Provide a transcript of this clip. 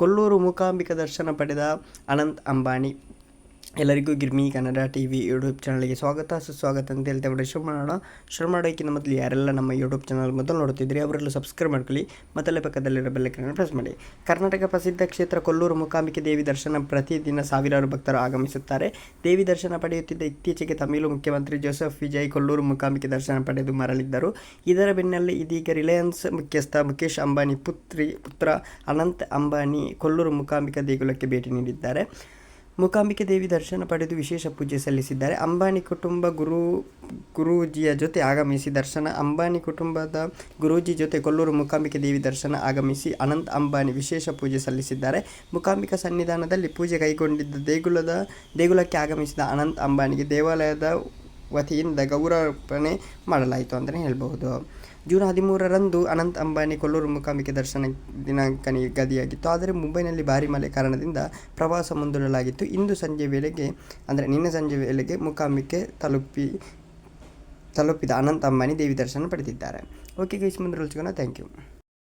ಕೊಲ್ಲೂರು ಮೂಕಾಂಬಿಕಾ ದರ್ಶನ ಪಡೆದ ಅನಂತ್ ಅಂಬಾನಿ. ಎಲ್ಲರಿಗೂ ಗಿರ್ಮಿ ಕನ್ನಡ TV ಯೂಟ್ಯೂಬ್ ಚಾನಲ್ಗೆ ಸ್ವಾಗತ ಸುಸ್ವಾಗತ ಅಂತ ಹೇಳ್ತಾ ಬಿಡಿ ಶುರು ಮಾಡೋಕ್ಕಿಂತ ಮೊದಲು ಯಾರೆಲ್ಲ ನಮ್ಮ ಯೂಟ್ಯೂಬ್ ಚಾನಲ್ ಮೊದಲು ನೋಡ್ತಿದ್ರಿ ಅವರೆಲ್ಲ ಸಬ್ಸ್ಕ್ರೈಬ್ ಮಾಡ್ಕೊಳ್ಳಿ, ಮತ್ತಲ್ಲೇ ಪಕ್ಕದಲ್ಲಿರೋ ಬೆಲ್ಲೈಕನ್ ಪ್ರೆಸ್ ಮಾಡಿ. ಕರ್ನಾಟಕ ಪ್ರಸಿದ್ಧ ಕ್ಷೇತ್ರ ಕೊಲ್ಲೂರು ಮೂಕಾಂಬಿಕೆ ದೇವಿ ದರ್ಶನ ಪ್ರತಿದಿನ ಸಾವಿರಾರು ಭಕ್ತರು ಆಗಮಿಸುತ್ತಾರೆ. ದೇವಿ ದರ್ಶನ ಪಡೆಯುತ್ತಿದ್ದ ಇತ್ತೀಚೆಗೆ ತಮಿಳು ಮುಖ್ಯಮಂತ್ರಿ ಜೋಸೆಫ್ ವಿಜಯ್ ಕೊಲ್ಲೂರು ಮೂಕಾಂಬಿಕೆ ದರ್ಶನ ಪಡೆದು ಮರಳಿದ್ದರು. ಇದರ ಬೆನ್ನಲ್ಲೇ ಇದೀಗ ರಿಲಯನ್ಸ್ ಮುಖ್ಯಸ್ಥ ಮುಖೇಶ್ ಅಂಬಾನಿ ಪುತ್ರ ಅನಂತ್ ಅಂಬಾನಿ ಕೊಲ್ಲೂರು ಮೂಕಾಂಬಿಕಾ ದೇಗುಲಕ್ಕೆ ಭೇಟಿ ನೀಡಿದ್ದಾರೆ. ಮೂಕಾಂಬಿಕೆ ದೇವಿ ದರ್ಶನ ಪಡೆದು ವಿಶೇಷ ಪೂಜೆ ಸಲ್ಲಿಸಿದ್ದಾರೆ. ಅಂಬಾನಿ ಕುಟುಂಬ ಗುರೂಜಿಯ ಜೊತೆ ಆಗಮಿಸಿ ಅಂಬಾನಿ ಕುಟುಂಬದ ಗುರೂಜಿ ಜೊತೆ ಕೊಲ್ಲೂರು ಮೂಕಾಂಬಿಕೆ ದೇವಿ ದರ್ಶನ ಆಗಮಿಸಿ ಅನಂತ್ ಅಂಬಾನಿ ವಿಶೇಷ ಪೂಜೆ ಸಲ್ಲಿಸಿದ್ದಾರೆ. ಮೂಕಾಂಬಿಕಾ ಸನ್ನಿಧಾನದಲ್ಲಿ ಪೂಜೆ ಕೈಗೊಂಡಿದ್ದ ದೇಗುಲಕ್ಕೆ ಆಗಮಿಸಿದ ಅನಂತ್ ಅಂಬಾನಿಗೆ ದೇವಾಲಯದ ವತಿಯಿಂದ ಗೌರವಾರ್ಪಣೆ ಮಾಡಲಾಯಿತು ಅಂತಲೇ ಹೇಳಬಹುದು. ಜೂನ್ 13ರಂದು ಅನಂತ್ ಅಂಬಾನಿ ಕೊಲ್ಲೂರು ಮೂಕಾಂಬಿಕೆ ದರ್ಶನ ದಿನಾಂಕ ನಿಗದಿಯಾಗಿತ್ತು. ಆದರೆ ಮುಂಬೈನಲ್ಲಿ ಭಾರೀ ಮಳೆ ಕಾರಣದಿಂದ ಪ್ರವಾಸ ಮುಂದೂಡಲಾಗಿತ್ತು. ನಿನ್ನೆ ಸಂಜೆ ವೇಳೆಗೆ ಮೂಕಾಂಬಿಕೆ ತಲುಪಿದ ಅನಂತ್ ಅಂಬಾನಿ ದೇವಿ ದರ್ಶನ ಪಡೆದಿದ್ದಾರೆ. ಓಕೆ ಗೈಸ್, ಮುಂದೆ ಸಿಗೋಣ. Thank you.